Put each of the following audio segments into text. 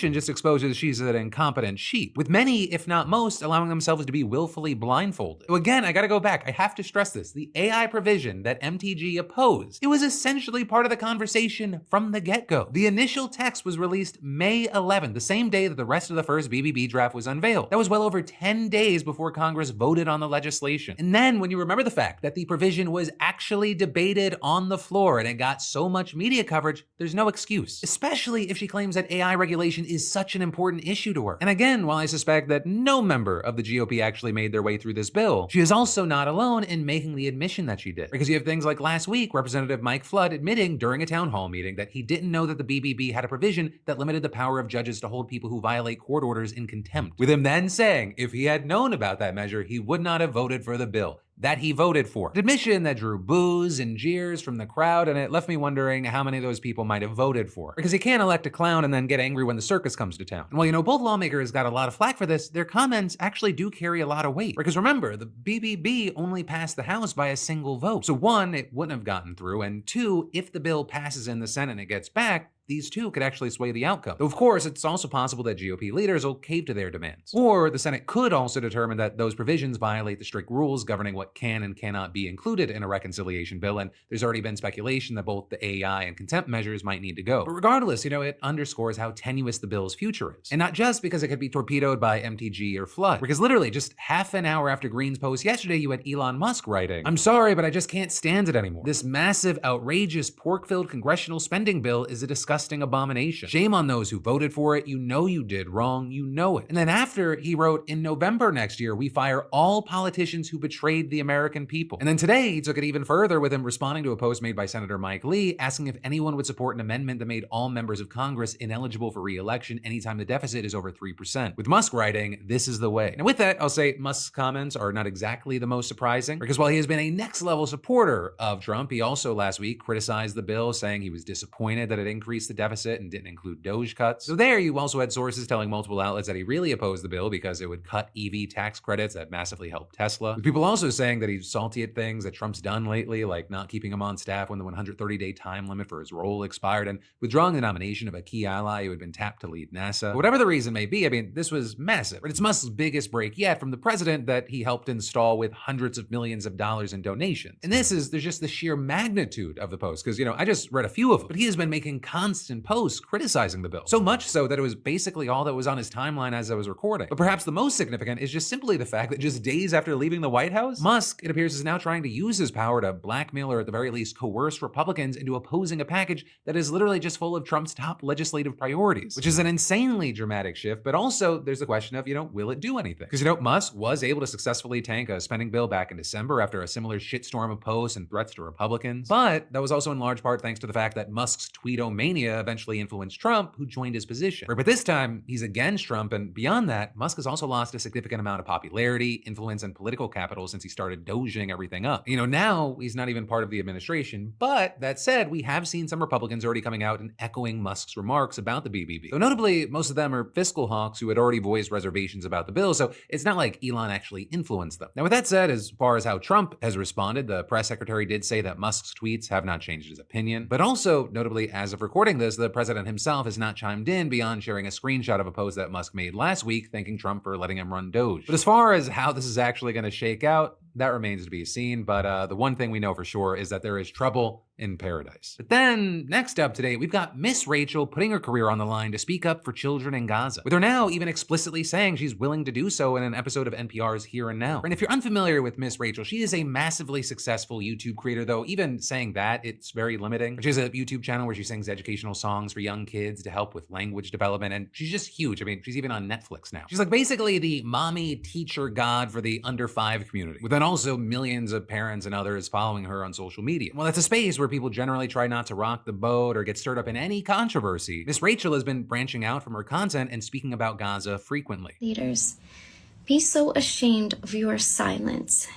just exposes she's an incompetent sheep, with many, if not most, allowing themselves to be willfully blindfolded. So again, I gotta go back. I have to stress this. The AI provision that MTG opposed, it was essentially part of the conversation from the get-go. The initial text was released May 11th, the same day that the rest of the first BBB draft was unveiled. That was well over 10 days before Congress voted on the legislation. And then when you remember the fact that the provision was actually debated on the floor and it got so much media coverage, there's no excuse, especially if she claims that AI regulation is such an important issue to her. And again, while I suspect that no member of the GOP actually made their way through this bill, she is also not alone in making the admission that she did. Because you have things like last week, Representative Mike Flood admitting during a town hall meeting that he didn't know that the BBB had a provision that limited the power of judges to hold people who violate court orders in contempt. With him then saying if he had known about that measure, he would not have voted for the bill that he voted for. An admission that drew boos and jeers from the crowd, and it left me wondering how many of those people might have voted for. Because you can't elect a clown and then get angry when the circus comes to town. And while, both lawmakers got a lot of flack for this, their comments actually do carry a lot of weight. Because remember, the BBB only passed the House by a single vote. So one, it wouldn't have gotten through, and two, if the bill passes in the Senate and it gets back, these two could actually sway the outcome. Though of course, it's also possible that GOP leaders will cave to their demands. Or the Senate could also determine that those provisions violate the strict rules governing what can and cannot be included in a reconciliation bill, and there's already been speculation that both the AI and contempt measures might need to go. But regardless, it underscores how tenuous the bill's future is. And not just because it could be torpedoed by MTG or Flood, because literally just half an hour after Green's post yesterday, you had Elon Musk writing, "I'm sorry, but I just can't stand it anymore. This massive, outrageous, pork-filled congressional spending bill is a disgusting abomination. Shame on those who voted for it. You know you did wrong. You know it." And then after, he wrote, "In November next year, we fire all politicians who betrayed the American people." And then today, he took it even further with him responding to a post made by Senator Mike Lee, asking if anyone would support an amendment that made all members of Congress ineligible for re-election anytime the deficit is over 3%. With Musk writing, "This is the way." And with that, I'll say Musk's comments are not exactly the most surprising, because while he has been a next-level supporter of Trump, he also last week criticized the bill, saying he was disappointed that it increased the deficit and didn't include Doge cuts. So there, you also had sources telling multiple outlets that he really opposed the bill because it would cut EV tax credits that massively helped Tesla. With people also saying that he's salty at things that Trump's done lately, like not keeping him on staff when the 130-day time limit for his role expired and withdrawing the nomination of a key ally who had been tapped to lead NASA. But whatever the reason may be, this was massive. It's Musk's biggest break yet from the president that he helped install with hundreds of millions of dollars in donations. And there's just the sheer magnitude of the post, because, I just read a few of them, but he has been making constant posts criticizing the bill. So much so that it was basically all that was on his timeline as I was recording. But perhaps the most significant is just simply the fact that just days after leaving the White House, Musk, it appears, is now trying to use his power to blackmail or at the very least coerce Republicans into opposing a package that is literally just full of Trump's top legislative priorities, which is an insanely dramatic shift. But also there's the question of, will it do anything? Because, Musk was able to successfully tank a spending bill back in December after a similar shitstorm of posts and threats to Republicans. But that was also in large part thanks to the fact that Musk's tweetomania eventually influenced Trump, who joined his position. But this time, he's against Trump, and beyond that, Musk has also lost a significant amount of popularity, influence, and political capital since he started doging everything up. Now he's not even part of the administration, but that said, we have seen some Republicans already coming out and echoing Musk's remarks about the BBB. Though notably, most of them are fiscal hawks who had already voiced reservations about the bill, so it's not like Elon actually influenced them. Now with that said, as far as how Trump has responded, the press secretary did say that Musk's tweets have not changed his opinion, but also, notably, as of recording this, the president himself has not chimed in beyond sharing a screenshot of a post that Musk made last week thanking Trump for letting him run Doge. But as far as how this is actually going to shake out, that remains to be seen, but the one thing we know for sure is that there is trouble in paradise. But then, next up today, we've got Miss Rachel putting her career on the line to speak up for children in Gaza, with her now even explicitly saying she's willing to do so in an episode of NPR's Here and Now. And if you're unfamiliar with Miss Rachel, she is a massively successful YouTube creator, though even saying that, it's very limiting. She has a YouTube channel where she sings educational songs for young kids to help with language development, and she's just huge. She's even on Netflix now. She's like basically the mommy teacher god for the under 5 community, with then also millions of parents and others following her on social media. Well, that's a space where people generally try not to rock the boat or get stirred up in any controversy. Miss Rachel has been branching out from her content and speaking about Gaza frequently. Leaders, be so ashamed of your silence.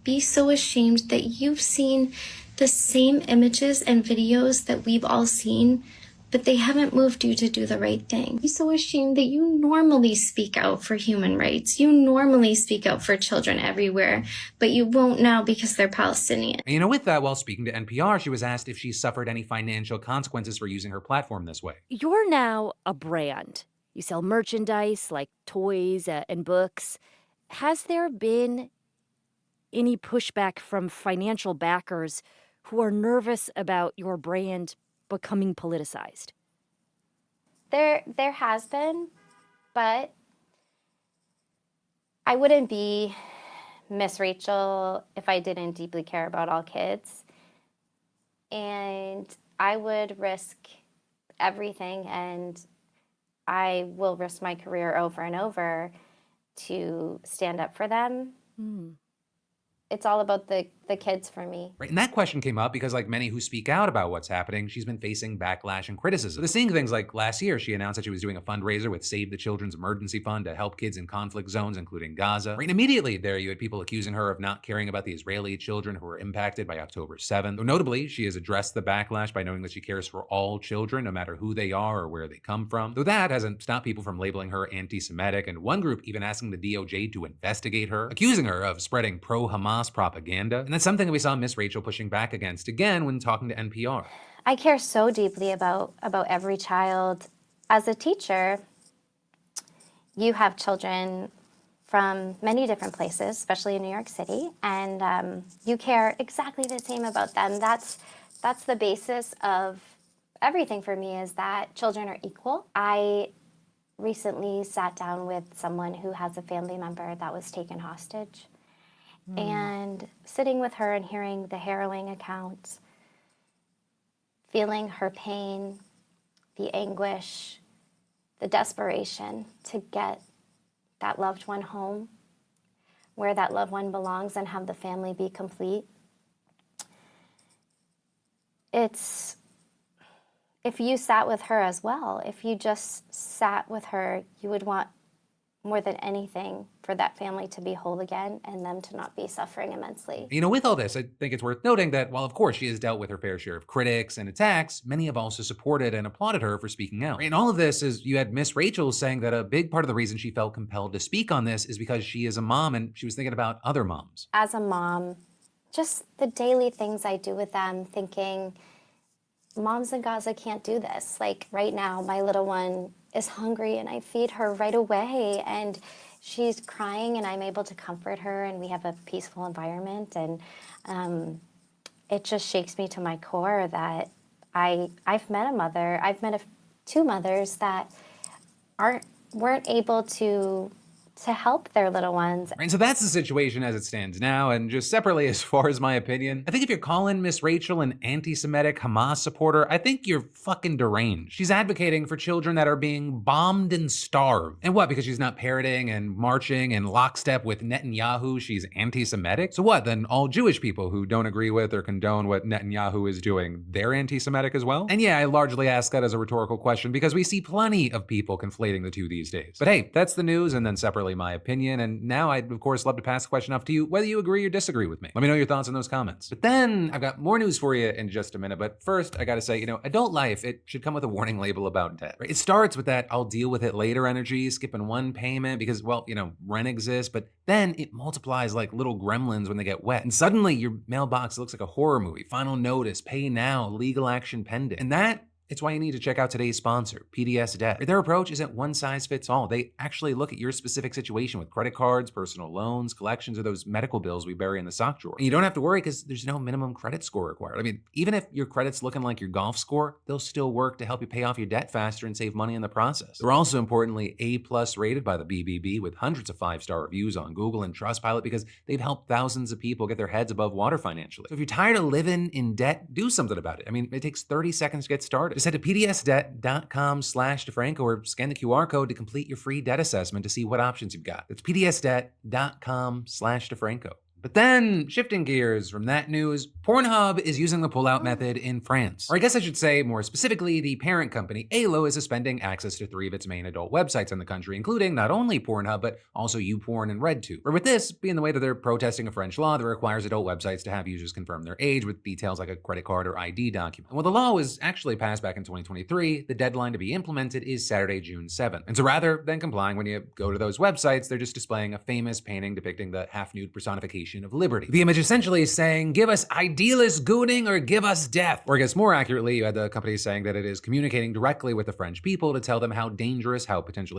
Be so ashamed that you've seen the same images and videos that we've all seen, but they haven't moved you to do the right thing. Be so ashamed that you normally speak out for human rights. You normally speak out for children everywhere, but you won't now because they're Palestinian. And with that, while speaking to NPR, she was asked if she suffered any financial consequences for using her platform this way. You're now a brand. You sell merchandise like toys and books. Has there been any pushback from financial backers who are nervous about your brand becoming politicized? There has been, but I wouldn't be Miss Rachel if I didn't deeply care about all kids. And I would risk everything, and I will risk my career over and over to stand up for them. It's all about the kids for me. Right, and that question came up because, like many who speak out about what's happening, she's been facing backlash and criticism. But seeing things like last year, she announced that she was doing a fundraiser with Save the Children's Emergency Fund to help kids in conflict zones, including Gaza. Right, and immediately there you had people accusing her of not caring about the Israeli children who were impacted by October 7th. Though notably, she has addressed the backlash by noting that she cares for all children, no matter who they are or where they come from. Though that hasn't stopped people from labeling her anti-Semitic, and one group even asking the DOJ to investigate her, accusing her of spreading pro-Hamas propaganda. And that's something we saw Miss Rachel pushing back against again when talking to NPR. I care so deeply about every child. As a teacher, you have children from many different places, especially in New York City, and you care exactly the same about them. That's the basis of everything for me, is that children are equal. I recently sat down with someone who has a family member that was taken hostage. And sitting with her and hearing the harrowing accounts, feeling her pain, the anguish, the desperation to get that loved one home, where that loved one belongs, and have the family be complete. It's, if you sat with her as well, if you just sat with her, you would want more than anything for that family to be whole again and them to not be suffering immensely. You know, with all this, I think it's worth noting that while of course she has dealt with her fair share of critics and attacks, many have also supported and applauded her for speaking out. And all of this is, you had Miss Rachel saying that a big part of the reason she felt compelled to speak on this is because she is a mom and she was thinking about other moms. As a mom, just the daily things I do with them, thinking, moms in Gaza can't do this. Like right now, my little one is hungry and I feed her right away, and she's crying and I'm able to comfort her, and we have a peaceful environment, and it just shakes me to my core that I've met a mother, I've met two mothers that weren't able to help their little ones. Right, so that's the situation as it stands now, and just separately, as far as my opinion, I think if you're calling Miss Rachel an anti-Semitic Hamas supporter, I think you're fucking deranged. She's advocating for children that are being bombed and starved. And what, because she's not parroting and marching in lockstep with Netanyahu, she's anti-Semitic? So what, then all Jewish people who don't agree with or condone what Netanyahu is doing, they're anti-Semitic as well? And yeah, I largely ask that as a rhetorical question because we see plenty of people conflating the two these days. But hey, that's the news, and then separately my opinion, and now I'd of course love to pass the question off to you, whether you agree or disagree with me. Let me know your thoughts in those comments. But then I've got more news for you in just a minute, but first I gotta say, adult life, it should come with a warning label about debt, right? It starts with that I'll deal with it later energy, skipping one payment because, well, rent exists, but then it multiplies like little gremlins when they get wet, and suddenly your mailbox looks like a horror movie. Final notice, pay now, legal action pending. And it's why you need to check out today's sponsor, PDS Debt. Their approach isn't one size fits all. They actually look at your specific situation with credit cards, personal loans, collections, or those medical bills we bury in the sock drawer. And you don't have to worry because there's no minimum credit score required. I mean, even if your credit's looking like your golf score, they'll still work to help you pay off your debt faster and save money in the process. They're also importantly A+ rated by the BBB with hundreds of 5-star reviews on Google and Trustpilot because they've helped thousands of people get their heads above water financially. So if you're tired of living in debt, do something about it. I mean, it takes 30 seconds to get started. Just head to pdsdebt.com/DeFranco or scan the QR code to complete your free debt assessment to see what options you've got. That's pdsdebt.com/DeFranco. But then, shifting gears from that news, Pornhub is using the pullout method in France. Or I guess I should say, more specifically, the parent company, Elon, is suspending access to 3 of its main adult websites in the country, including not only Pornhub, but also YouPorn and RedTube. Or with this being the way that they're protesting a French law that requires adult websites to have users confirm their age with details like a credit card or ID document. And while the law was actually passed back in 2023, the deadline to be implemented is Saturday, June 7th. And so rather than complying when you go to those websites, they're just displaying a famous painting depicting the half-nude personification Proclamation of Liberty. The image essentially is saying, give us idealist gooning or give us death. Or I guess more accurately, you had the company saying that it is communicating directly with the French people to tell them how dangerous, how potentially